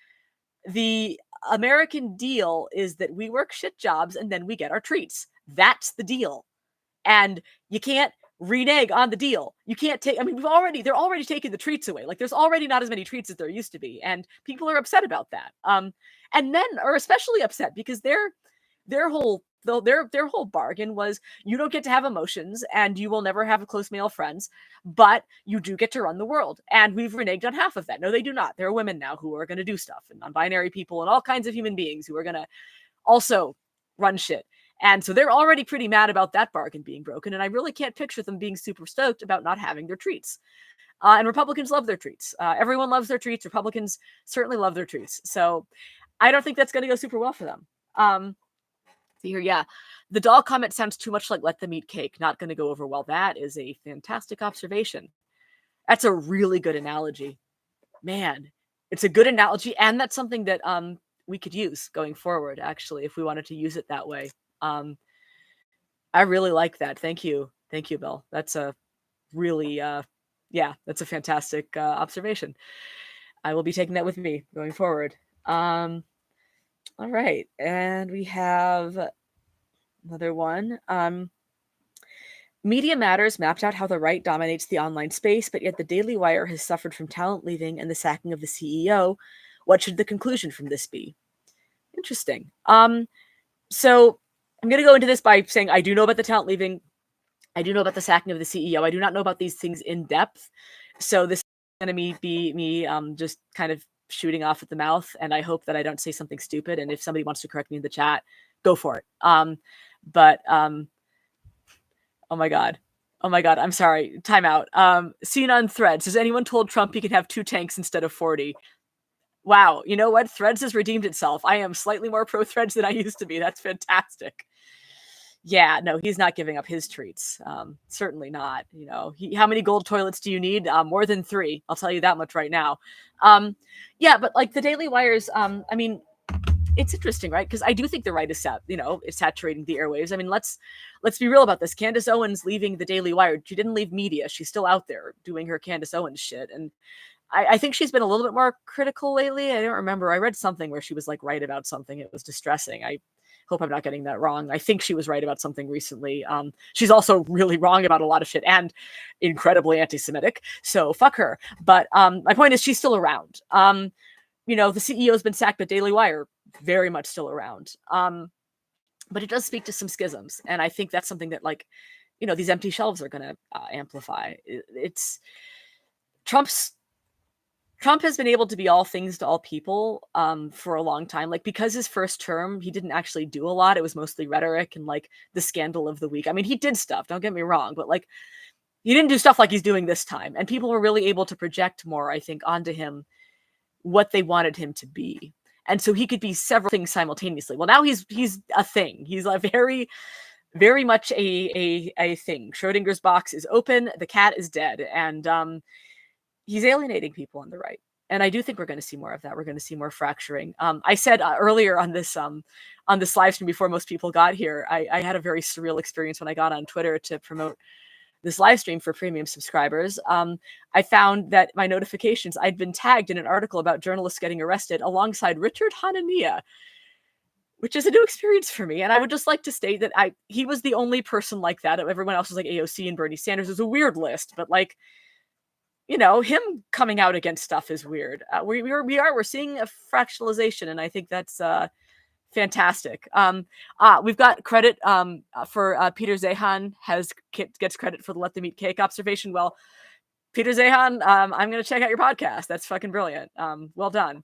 the American deal is that we work shit jobs and then we get our treats. That's the deal. And you can't renege on the deal. You can't take, I mean, they're already taking the treats away. Like there's already not as many treats as there used to be. And people are upset about that. And men are especially upset because their whole bargain was you don't get to have emotions and you will never have close male friends, but you do get to run the world. And we've reneged on half of that. No, they do not. There are women now who are going to do stuff, and non-binary people and all kinds of human beings who are going to also run shit. And so they're already pretty mad about that bargain being broken. And I really can't picture them being super stoked about not having their treats. And Republicans love their treats. Everyone loves their treats. Republicans certainly love their treats. So I don't think that's going to go super well for them. See here, yeah. The doll comment sounds too much like Let Them Eat Cake. Not going to go over well. That is a fantastic observation. That's a really good analogy. Man, it's a good analogy. And that's something that we could use going forward, actually, if we wanted to use it that way. I really like that. Thank you. Thank you, Bill. That's a really, that's a fantastic observation. I will be taking that with me going forward. All right. And we have another one. Media Matters mapped out how the right dominates the online space, but yet the Daily Wire has suffered from talent leaving and the sacking of the CEO. What should the conclusion from this be? Interesting. So I'm going to go into this by saying I do know about the talent leaving. I do know about the sacking of the CEO. I do not know about these things in depth. So this is going to be me just kind of shooting off at the mouth. And I hope that I don't say something stupid. And if somebody wants to correct me in the chat, go for it. Oh my God. I'm sorry. Time out. Seen on Threads. Has anyone told Trump he can have 2 tanks instead of 40? Wow. You know what? Threads has redeemed itself. I am slightly more pro Threads than I used to be. That's fantastic. Yeah, no, he's not giving up his treats. Certainly not. You know, how many gold toilets do you need? More than 3. I'll tell you that much right now. Yeah, but like the Daily Wire's, I mean, it's interesting, right? Because I do think the right is it's saturating the airwaves. I mean, let's be real about this. Candace Owens leaving the Daily Wire. She didn't leave media. She's still out there doing her Candace Owens shit. And I think she's been a little bit more critical lately. I don't remember. I read something where she was like right about something. It was distressing. I hope I'm not getting that wrong. I think she was right about something recently. She's also really wrong about a lot of shit and incredibly anti-Semitic. So fuck her. But my point is she's still around. The CEO has been sacked, but Daily Wire very much still around. But it does speak to some schisms. And I think that's something that these empty shelves are going to amplify. Trump has been able to be all things to all people for a long time. Like, because his first term, he didn't actually do a lot. It was mostly rhetoric and like the scandal of the week. I mean, he did stuff, don't get me wrong, but like he didn't do stuff like he's doing this time. And people were really able to project more, I think, onto him what they wanted him to be. And so he could be several things simultaneously. Well, now he's a thing. He's a very, very much a thing. Schrodinger's box is open. The cat is dead. And he's alienating people on the right. And I do think we're going to see more of that. We're going to see more fracturing. I said earlier on this live stream before most people got here, I had a very surreal experience when I got on Twitter to promote this live stream for premium subscribers. I found that my notifications, I'd been tagged in an article about journalists getting arrested alongside Richard Hanania, which is a new experience for me. And I would just like to state that he was the only person like that. Everyone else was like AOC and Bernie Sanders. It was a weird list, but him coming out against stuff is weird. We're seeing a fractionalization, and I think that's fantastic. We've got credit for Peter Zehan gets credit for the Let Them Eat Cake observation. Well, Peter Zehan, I'm going to check out your podcast. That's fucking brilliant. Well done.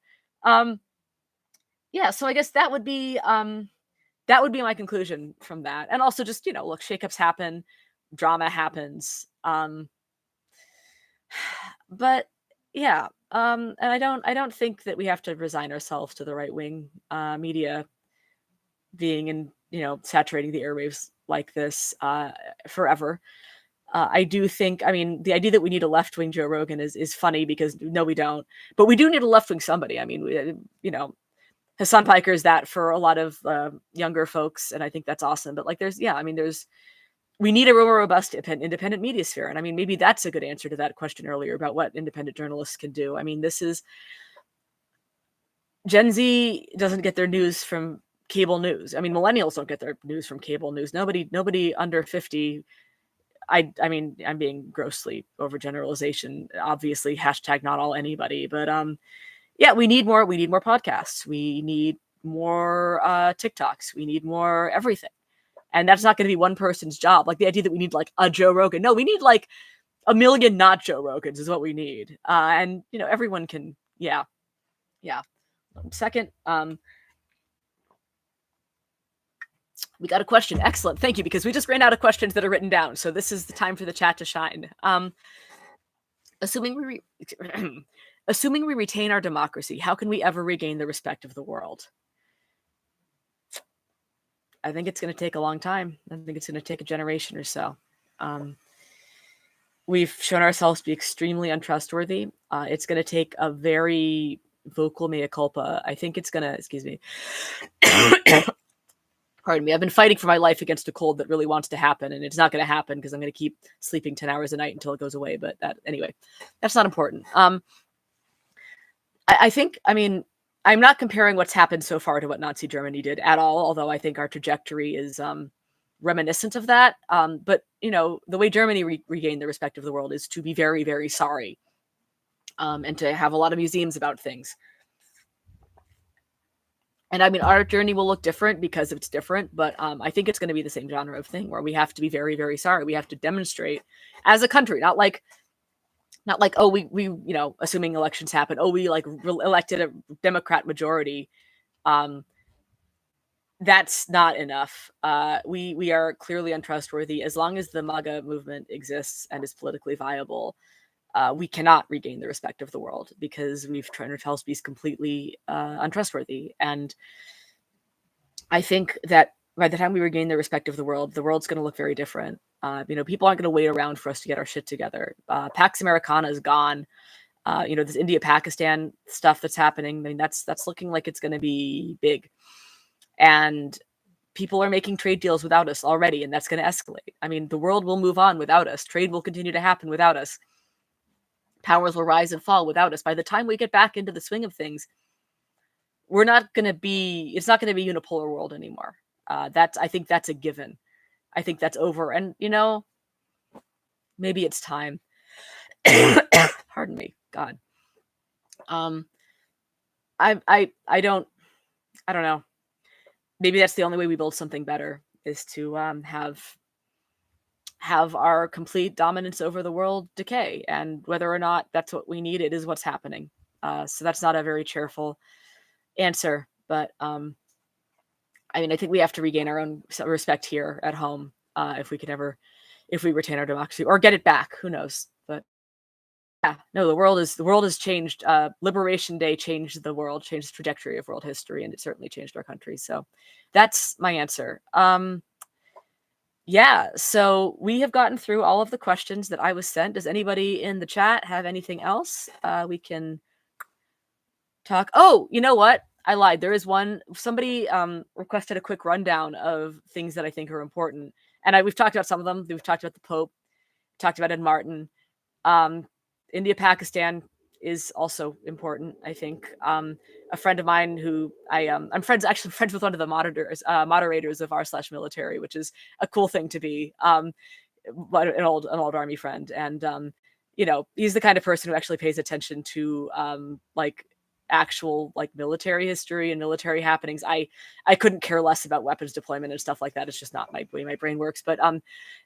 Yeah, so I guess that would be my conclusion from that. And also just, look, shakeups happen, drama happens. But yeah, and I don't think that we have to resign ourselves to the right wing media being in, saturating the airwaves like this forever. I do think, the idea that we need a left wing Joe Rogan is funny because no, we don't, but we do need a left wing somebody. I mean, Hassan Piker is that for a lot of younger folks, and I think that's awesome. But we need a more robust independent media sphere. And I mean, maybe that's a good answer to that question earlier about what independent journalists can do. I mean, Gen Z doesn't get their news from cable news. I mean, millennials don't get their news from cable news. Nobody under 50. I mean, I'm being grossly overgeneralization. Obviously, hashtag not all anybody, but yeah, we need more podcasts. We need more TikToks. We need more everything. And that's not going to be one person's job. Like the idea that we need like a Joe Rogan. No, we need like a million not Joe Rogans is what we need. And you know, everyone can, yeah. Second, we got a question. Excellent. Thank you, because we just ran out of questions that are written down. So this is the time for the chat to shine. Assuming we retain our democracy, how can we ever regain the respect of the world? I think it's going to take a long time. I think it's going to take a generation or so. We've shown ourselves to be extremely untrustworthy. It's going to take a very vocal mea culpa. I think it's going to, excuse me. Pardon me. I've been fighting for my life against a cold that really wants to happen, and it's not going to happen because I'm going to keep sleeping 10 hours a night until it goes away. But anyway, that's not important. I think, I mean, I'm not comparing what's happened so far to what Nazi Germany did at all, although I think our trajectory is reminiscent of that. But, you know, the way Germany regained the respect of the world is to be very, very sorry and to have a lot of museums about things. And I mean, our journey will look different because it's different, but I think it's going to be the same genre of thing where we have to be very, very sorry. We have to demonstrate as a country, not like, oh, we you know, assuming elections happen, oh, we like elected a Democrat majority. That's not enough. We are clearly untrustworthy. As long as the MAGA movement exists and is politically viable, we cannot regain the respect of the world because we've trained ourselves to be completely untrustworthy. And I think that by the time we regain the respect of the world's going to look very different. You know, people aren't going to wait around for us to get our shit together. Pax Americana is gone. You know, this India-Pakistan stuff that's happening, I mean, that's looking like it's going to be big. And people are making trade deals without us already, and that's going to escalate. I mean, the world will move on without us. Trade will continue to happen without us. Powers will rise and fall without us. By the time we get back into the swing of things, it's not going to be unipolar world anymore. I think that's a given. I think that's over. And, you know, maybe it's time. Pardon me. God. I don't know. Maybe that's the only way we build something better, is to have our complete dominance over the world decay. And whether or not that's what we need, it is what's happening. So that's not a very cheerful answer. But I mean, I think we have to regain our own respect here at home if we retain our democracy or get it back. Who knows? But yeah, no, the world has changed. Liberation Day changed the world, changed the trajectory of world history, and it certainly changed our country. So that's my answer. Yeah, so we have gotten through all of the questions that I was sent. Does anybody in the chat have anything else? We can talk. Oh, you know what? I lied. There is one. Somebody requested a quick rundown of things that I think are important. And we've talked about some of them. We've talked about the Pope, talked about Ed Martin. India, Pakistan is also important, I think. A friend of mine who I'm friends with one of the moderators of r/military, which is a cool thing to be. An old army friend, and you know, he's the kind of person who actually pays attention to like actual like military history and military happenings. I couldn't care less about weapons deployment and stuff like that. It's just not my way my brain works. But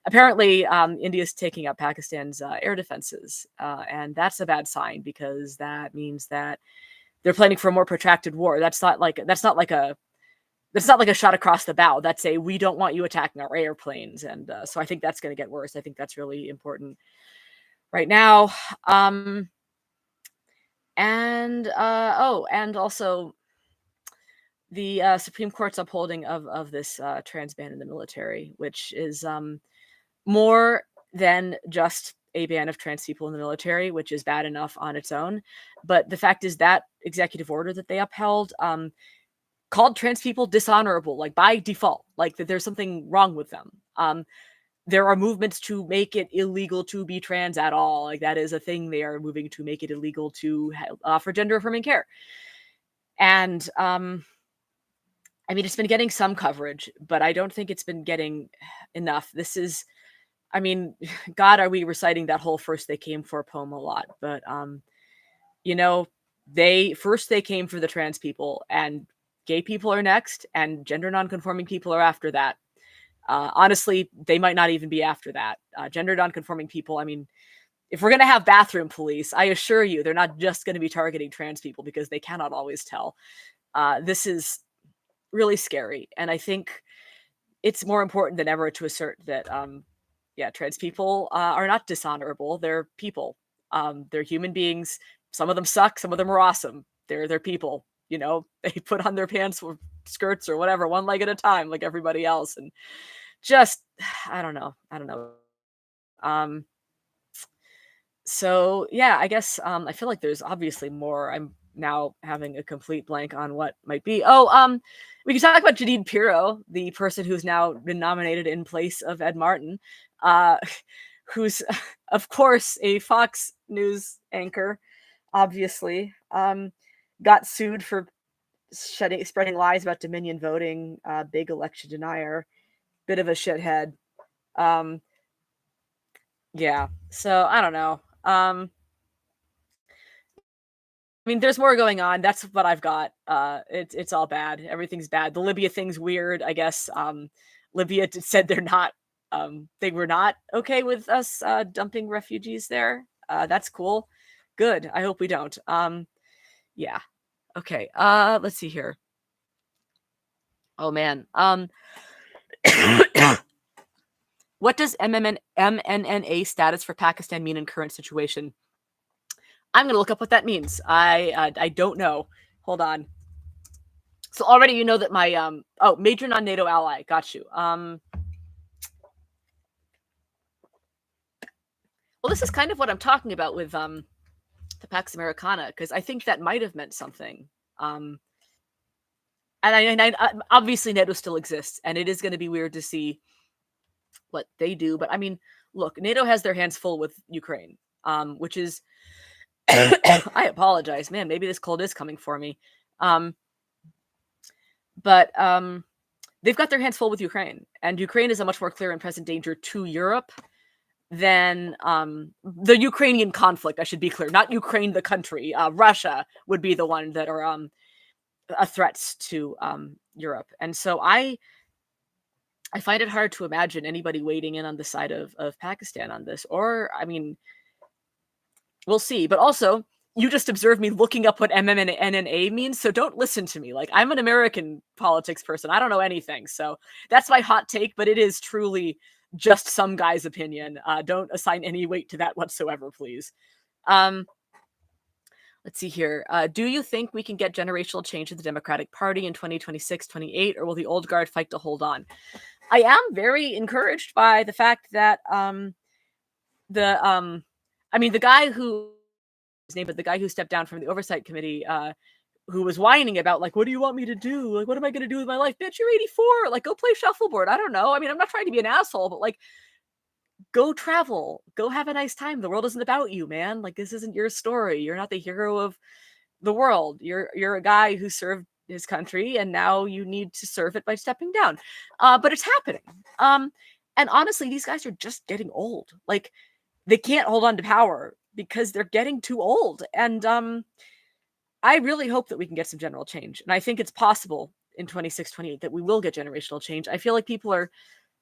apparently India's taking up Pakistan's air defenses, and that's a bad sign because that means that they're planning for a more protracted war. That's not like a shot across the bow. That's a, we don't want you attacking our airplanes. And so I think that's going to get worse. I think that's really important right now. And also the Supreme Court's upholding of this trans ban in the military, which is more than just a ban of trans people in the military, which is bad enough on its own. But the fact is that executive order that they upheld called trans people dishonorable, like by default, like that there's something wrong with them. There are movements to make it illegal to be trans at all. Like that is a thing. They are moving to make it illegal to offer gender affirming care. And I mean, it's been getting some coverage, but I don't think it's been getting enough. This is, I mean, God, are we reciting that whole "First They Came For" poem a lot? But you know, they came for the trans people, and gay people are next, and gender nonconforming people are after that. Honestly, they might not even be after that. Gender nonconforming people, I mean, if we're going to have bathroom police, I assure you they're not just going to be targeting trans people because they cannot always tell. This is really scary. And I think it's more important than ever to assert that, yeah, trans people are not dishonorable. They're people. They're human beings. Some of them suck. Some of them are awesome. They're people. You know, they put on their pants or skirts or whatever, one leg at a time, like everybody else. And just, I don't know. I don't know. Um, so yeah, I guess I feel like there's obviously more. I'm now having a complete blank on what might be. Oh, we can talk about Jeanine Pirro, the person who's now been nominated in place of Ed Martin, uh, who's of course a Fox News anchor, obviously, got sued for spreading lies about Dominion voting, big election denier, bit of a shithead. Um, yeah, so I don't know. I mean, there's more going on. That's what I've got. It's all bad. Everything's bad. The Libya thing's weird. I guess Libya said they were not okay with us dumping refugees there. That's cool. Good. I hope we don't. Yeah. Okay. Let's see here. Oh man. What does MNNA status for Pakistan mean in current situation? I'm gonna look up what that means. I don't know. Hold on. So already you know that my major non-NATO ally. Got you. Well, this is kind of what I'm talking about with the Pax Americana, because I think that might have meant something. And I obviously NATO still exists, and it is going to be weird to see what they do. But I mean, look, NATO has their hands full with Ukraine, which is I apologize, man. Maybe this cold is coming for me. But they've got their hands full with Ukraine, and Ukraine is a much more clear and present danger to Europe than the Ukrainian conflict. I should be clear, not Ukraine the country. Russia would be the one that are a threats to Europe, and so I find it hard to imagine anybody wading in on the side of Pakistan on this. Or, I mean, we'll see. But also, you just observed me looking up what MMNNA means, so don't listen to me. Like, I'm an American politics person. I don't know anything. So that's my hot take, but it is truly just some guy's opinion. Don't assign any weight to that whatsoever, please. Let's see here. Do you think we can get generational change in the Democratic Party in 2026, 28, or will the old guard fight to hold on? I am very encouraged by the fact that the guy who the guy who stepped down from the oversight committee, who was whining about, like, what do you want me to do? Like, what am I going to do with my life? Bitch, you're 84. Like, go play shuffleboard. I don't know. I mean, I'm not trying to be an asshole, but like, go travel, go have a nice time. The world isn't about you, man. Like, this isn't your story. You're not the hero of the world. You're a guy who served his country, and now you need to serve it by stepping down. But it's happening. And honestly, these guys are just getting old. Like, they can't hold on to power because they're getting too old. And I really hope that we can get some general change. And I think it's possible in 26, 28 that we will get generational change. I feel like people are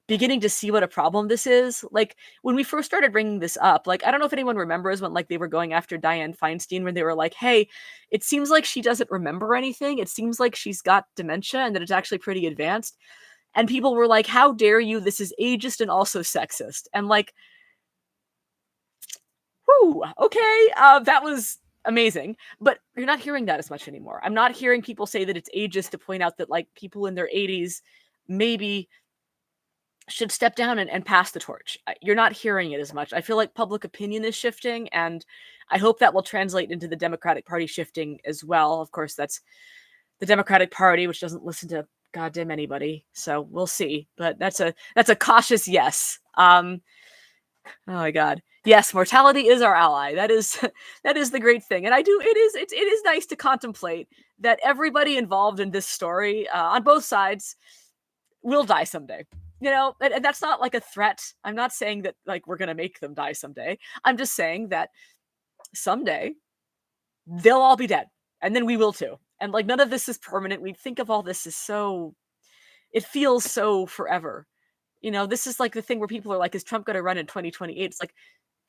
beginning to see what a problem this is. Like, when we first started bringing this up, like, I don't know if anyone remembers when, like, they were going after Dianne Feinstein, when they were like, hey, it seems like she doesn't remember anything. It seems like she's got dementia and that it's actually pretty advanced. And people were like, how dare you? This is ageist and also sexist. And like, whoo, okay, that was amazing. But you're not hearing that as much anymore. I'm not hearing people say that it's ageist to point out that, like, people in their 80s maybe should step down and pass the torch. You're not hearing it as much. I feel like public opinion is shifting, and I hope that will translate into the Democratic Party shifting as well. Of course, that's the Democratic Party, which doesn't listen to goddamn anybody. So we'll see. But that's a cautious yes. Oh my God. Yes, mortality is our ally. That is that is the great thing. And it is nice to contemplate that everybody involved in this story, on both sides, will die someday. And that's not like a threat. I'm not saying that like we're gonna make them die someday. I'm just saying that someday they'll all be dead. And then we will too. And like none of this is permanent. We think of all this as so it feels so forever. This is like the thing where people are like, is Trump gonna run in 2028? It's like,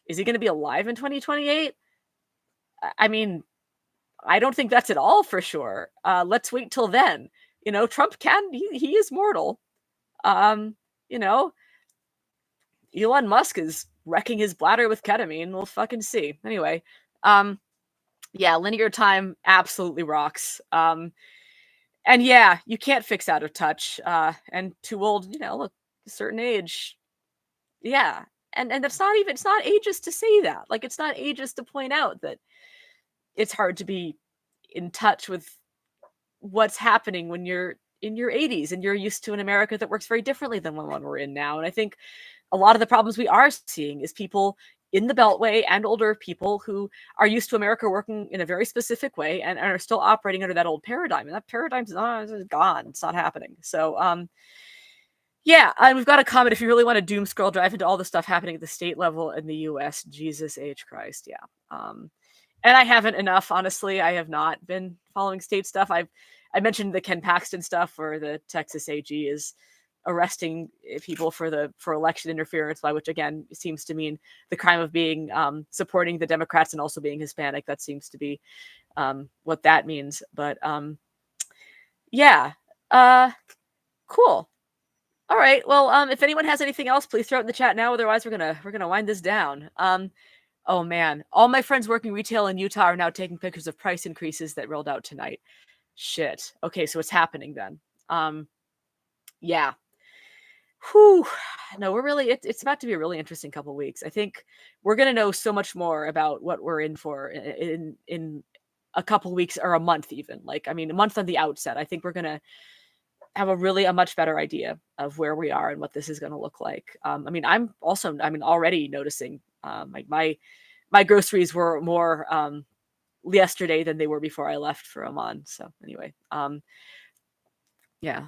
is he gonna be alive in 2028? I mean, I don't think that's at all for sure. Let's wait till then. Trump he is mortal. Um, you know, Elon Musk is wrecking his bladder with ketamine. We'll fucking see. Anyway, yeah, linear time absolutely rocks. And yeah, you can't fix out of touch. And too old, look, a certain age. Yeah. And it's not ageist to say that. Like, it's not ageist to point out that it's hard to be in touch with what's happening when you're in your 80s and you're used to an America that works very differently than the one we're in now. And I think a lot of the problems we are seeing is people in the Beltway and older people who are used to America working in a very specific way and are still operating under that old paradigm. And that paradigm's gone. It's not happening. So, yeah, and we've got a comment. If you really want to doom scroll drive into all the stuff happening at the state level in the US, Jesus H. Christ. Yeah. And I haven't enough, honestly. I have not been following state stuff. I mentioned the Ken Paxton stuff where the Texas AG is arresting people for election interference, by which again seems to mean the crime of being supporting the Democrats and also being Hispanic. That seems to be what that means. But yeah, cool. All right. Well, if anyone has anything else, please throw it in the chat now. Otherwise, we're gonna wind this down. Oh man, all my friends working retail in Utah are now taking pictures of price increases that rolled out tonight. Shit. Okay, so it's happening then. Yeah. Whew. No, it's about to be a really interesting couple weeks. I think we're gonna know so much more about what we're in for in a couple weeks or a month even. Like, I mean, a month on the outset. I think we're gonna have a much better idea of where we are and what this is going to look like. I mean, I'm already noticing like my groceries were more yesterday than they were before I left for Oman. So anyway, yeah.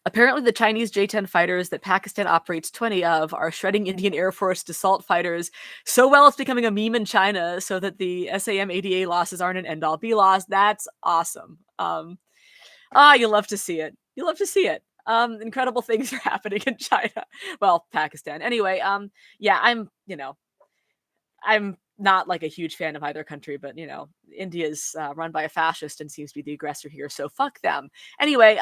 Apparently, the Chinese J-10 fighters that Pakistan operates 20 of are shredding Indian Air Force Dassault fighters so well it's becoming a meme in China so that the SAM-ADA losses aren't an end-all be-loss. That's awesome. You love to see it. You love to see it. Incredible things are happening in China. Well, Pakistan. Anyway, yeah, I'm not like a huge fan of either country, but India's run by a fascist and seems to be the aggressor here, so fuck them. Anyway,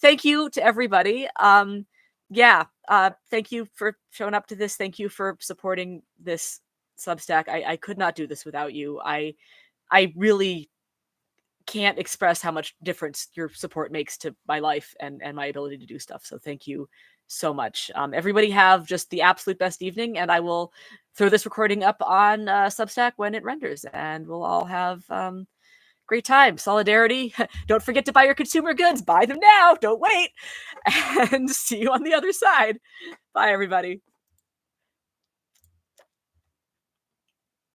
thank you to everybody. Yeah, thank you for showing up to this. Thank you for supporting this Substack. I could not do this without you. I really can't express how much difference your support makes to my life and my ability to do stuff. So thank you so much. Everybody have just the absolute best evening, and I will throw this recording up on Substack when it renders, and we'll all have great time. Solidarity. Don't forget to buy your consumer goods. Buy them now. Don't wait. And see you on the other side. Bye, everybody.